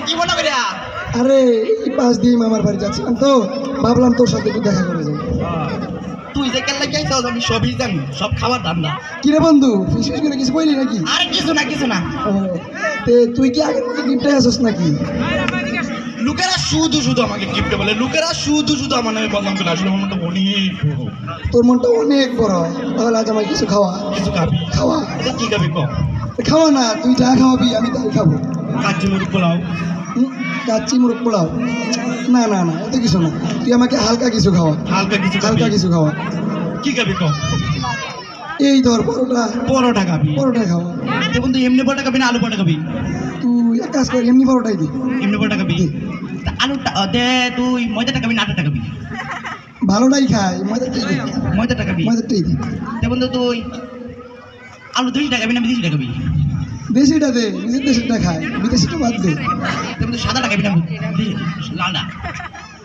কি মনে করে? আরে এই পাশ দিয়ে মামার বাড়ি যাচ্ছিলাম তো ভাবলাম তোর সাথে একটু দেখা করে যাই। তুই যে কেন লাগিয়ে আমি সবই জানি, সব খাবার ধান্দা। কি রে বন্ধু, ফিস ফিস করে কিছু বললি নাকি? আরে কিছু না কিছু না। তুই কি আগের মতো গিফটে আসছিস নাকি? লোকেরা শুধু শুধু আমাকে গিফট বলে, লোকেরা শুধু শুধু আমার নামে বদনাম করে। আসলে আমার মনটা অনেক বড়। তোর মনটা অনেক বড়, তাহলে আজ আমায় কিছু খাওয়া। কিছু খাবি? খাওয়া। কি খাবি কম? খাওয়া না, তুই যা খাওয়াবি আমি তাই খাবো। কাচ্চি মুরগ পোলাও। কাচ্চি মুরগ পোলাও? না না না, এত কিছু না, তুই আমাকে হালকা কিছু খাওয়া। হালকা কিছু? হালকা কিছু খাওয়া। কি খাবি কম? এই ধর পরোটা। পরোটা খাবি? পরোটা খাওয়া। দেখুন তুই এমনি পরোটা খাবি না আলু পরোটা খাবি? তুই এক কাজ কর, এমনি পরোটাই দি। এমনি পরোটা খাবি? আলুটা দে। তুই ময়দাটা খাবি না আটাটা খাবি? ভালোটাই খাই, ময়দাটাই দি। ময়দাটা খাবি? ময়দাটাই দি। দেখুন তো তুই আলু 200 টাকা খাবি না 200 টাকা খাবি? দেশিটা দে, নিজের দেশেরটা খাই, বিদেশিটা বাদ দে। দেখুন তো সাদাটা খাবি না লালটা?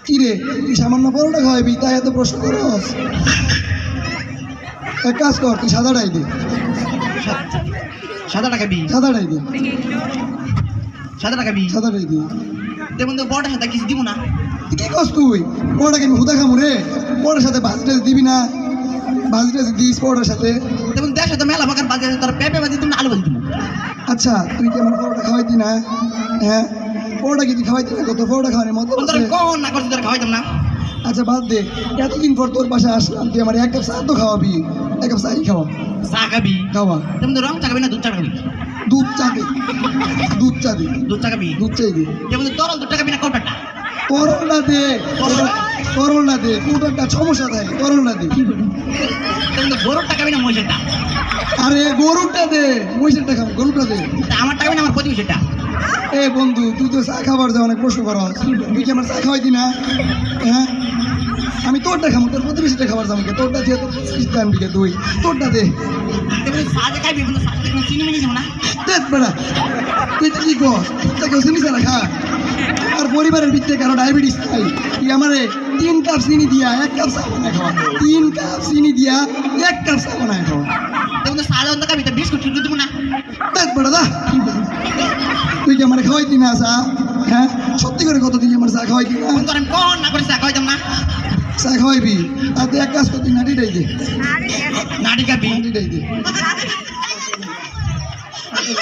কি রে, তুই সামান্য পরোটা খাওয়াবি তাই এত প্রশ্ন করস? এক কাজ কর, তুই সাদাটাই দে। সাদাটা খাবি? সাদাটাই দে। সাদাটা খাবি? সাদাটাই দে। দেখুন তো বড়টার সাথে কিছু দিব না? তুই কি করস? তুই পরোটাকে আমি হুদা খামু রে? পরোটার সাথে ভাজি টাজি দিবি না? ভাজি টাজি দিস পরোটার সাথে? দেখুন দেখ সাথে মেলা বাগার বাজে তোর পেঁপে বাজি তুমি আলু বাজি তুমি। আচ্ছা, তুই কি আমার পরোটা খাওয়াইতি না? হ্যাঁ, পরোটা কি তুই খাওয়াইতি না? কত পরোটা খাওয়ানোর মতো তোর আছে? কোন না করছিস তোর খাওয়াইতাম না? আচ্ছা বাদ দে, এতদিন পর তোর বাসায় আসলাম, তুই আমার এক কাপ চা তো খাওয়াবি। এক কাপ চাই খাওয়া। চা খাবি? খাওয়া। তুমি তো রং চা খাবি না দুধ চা খাবি? দুধ চা দে। দুধ চা দে। দুধ চা খাবি? দুধ চাই দে। দেখুন তরল দুধ চা খাবি না কৌটাটা? তরলটা দে। তরলটা দে, কোটাটা সমস্যা থাকে, তরলটা দে। দেখুন তো গরুরটা খাবি না মহিষেরটা? আরে গরুটা দে, মহিষেরটা খাবো, গরুটা দে। আমার টাকা না আমার প্রতিবেশীটা? এ বন্ধু, তুই তো চা খাবার যা অনেক প্রশ্ন কর, তুই কি আমার চা খাওয়াইতি না? হ্যাঁ, আমি তোরটা খাবো, তোর প্রতিবেশীটা খাবার যাবো, তোরটা দিয়ে তোর প্রতিবেশীটা আনবি কে? তুই তোরটা দে। দেখুন চা যে খাবি কিন্তু চাটা দেখুন চিনি মিনি যাবো না? দেখ বেড়া, তুই তো কি কস? তুই কেউ চিনি চালা খা? আর পরিবারের ভিত্তিতে কারো ডায়াবেটিস নাই, তুই আমারে 3 কাপ চিনি দিয়া 1 কাপ চা বানায় খাওয়া। 3 কাপ চিনি দিয়া 1 কাপ চা বানায় খাওয়া। দেখুন তো চা যখন খাবি তো বিস্কুট ঠিক দিব না? দেখ বেড়া দা, তুই কি আমার খাওয়াইতি না চা? হ্যাঁ, সত্যি করে কত তুই আমার চা খাওয়াইতি না? ফোন করেন কোন না করে চা খাওয়াইতাম না? চা খাওয়াইবি, আর তুই এক কাজ কর, তুই নাটিটাই দে। নাটি খাবি? নাটিটাই দে।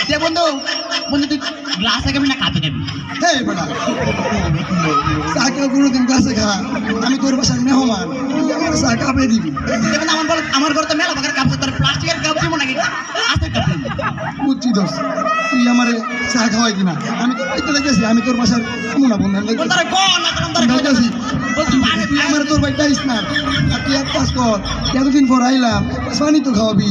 দে বন্ধু, বন্ধু তুই গ্লাসে খাবি না কাপে খাবি? হ্যাঁ বেড়া, চা কেউ কোনোদিন গ্লাসে খা? আমি তোর বাসার মেহমান, তুই আমার চা কাপে দিবি? দেখুন আমার ঘরে তো মেলা বাগার কাপ আছে, তোর প্লাস্টিকের কাপ দিব নাকি? আছে কাপ দিব। বুঝছি দোষ, তুই আমার চা খাওয়াইতি না। আমি তোর বাড়িতে দেখেছি, আমি তোর বাসার কেমন না বন্ধু, আমি বন্ধু তোরে কোন না কোন তোরে দেখেছি। বন্ধু পানি তুই আমার তোর বাড়িতে আইস না, আর তুই এক কাজ কর, এতদিন পর আইলাম, এক গ্লাস পানি তো খাওয়াবি,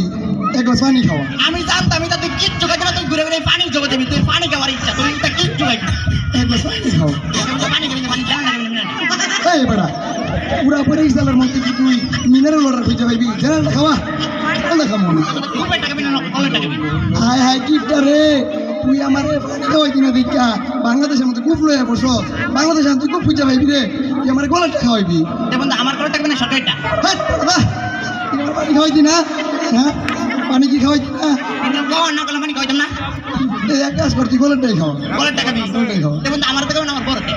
এক গ্লাস পানি খাওয়া। আমি জানতাম এটা তুই কিচ্ছু খাইতে না, তুই ঘুরে ঘুরে পানি জোগাড় দিবি, তুই পানি খাওয়ার ইচ্ছা, তুই এটা কিচ্ছু খাইবি? এক গ্লাস পানি খাওয়া। পানি খাবি না, পানি জানা না খাবি না? এই বেড়া, পুরা পরে ইসালের মধ্যে কি তুই মিনারেল ওয়াটার খুঁজে পাইবি? জেনারেলটা খাওয়া, ওটা খাবো না। খুব একটা খাবি না কলেটা খাবি? হায় হায় কিপটা রে, তুই আমার পানি খাওয়াইতি না দেখা বাংলাদেশের মধ্যে খুব লয়ে বস। বাংলাদেশে তুই খুব খুঁজে পাইবি রে, তুই আমার গলাটা খাওয়াইবি। দেখুন আমার কলেটা খাবি না সরকারিটা? হ্যাঁ দাদা, তুই আমার পানি খাওয়াইতি না? হ্যাঁ, পানি কি খাওয়াইতি না? কিন্তু কোন না করলে পানি খাইতাম না? এই এক কাজ কর, তুই গলাটাই খাওয়া। কলেটা খাবি? গলাটাই খাওয়া। দেখুন আমার তো খাবি না আমার বড়তে?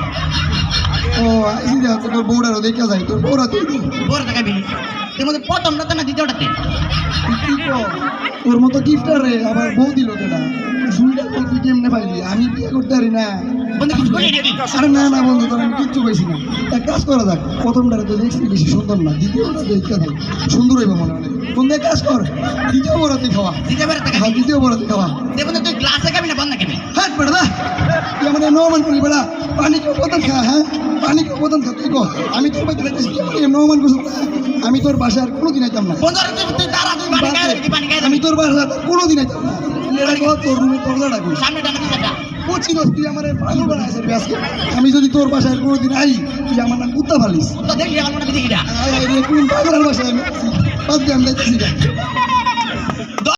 ও আইসি দেখ, তোর বউরারও দেখা যায়, তোর বউরা তুই বড়তে খাবি? দেখুন প্রথমটা না দ্বিতীয়টাতে? কি কর? তোর মতো গিফটার রে আবার বউ দিল কেনা? দুইটা বউ তুই কেমনে পাইলি? আমি বিয়ে করতে পারি না। বন্ধু কিছু করি নাকি? আরে না না বন্ধু, তোর আমি কিচ্ছু পাইছি না। এক কাজ করা যাক, প্রথমটারে তো দেখছি বেশি সুন্দর না, দ্বিতীয়টা দেখা দেখ সুন্দর হইব মনে হয়। বন্ধু এক কাজ কর, দ্বিতীয় বড়াতে খাওয়া। দ্বিতীয়বারে হ্যাঁ, খাবি? দ্বিতীয় বড়াতে খাওয়া। দেখুন তুই গ্লাসে খাবি না বন্ধ খাবি? হ্যাঁ বেড়া দা, তুই আমার নমান করি বেড়া, পানি কেউ বোতল খা। হ্যাঁ, পানি কেউ বোতল খা। তুই কর, আমি তোর বাড়িতে দেখতেছি নমান করছি, আমি তোর বাসায় আর কোনোদিন আইতাম না। বন্ধু তুই তারা তুই পানি খাই দিবি, পানি খাই আমি দিবি। তোর বাসায় কোনোদিন আইতাম না। তুই এটা কর, তোর রুমের দরজা ডাকবি। সামনে টানা সেটা বুঝছি দোস্ত, তুই আমার পাগল বানাইছিস আজকে। আমি যদি তোর বাসায় কোনোদিন আই, তুই আমার নাম কুত্তা ফালিস। তো দেখলি আমার মনে বিধি কিটা? কোন পাগলের বাসায় আমি আছি? বাদ দে, আমি যাইতেছি না।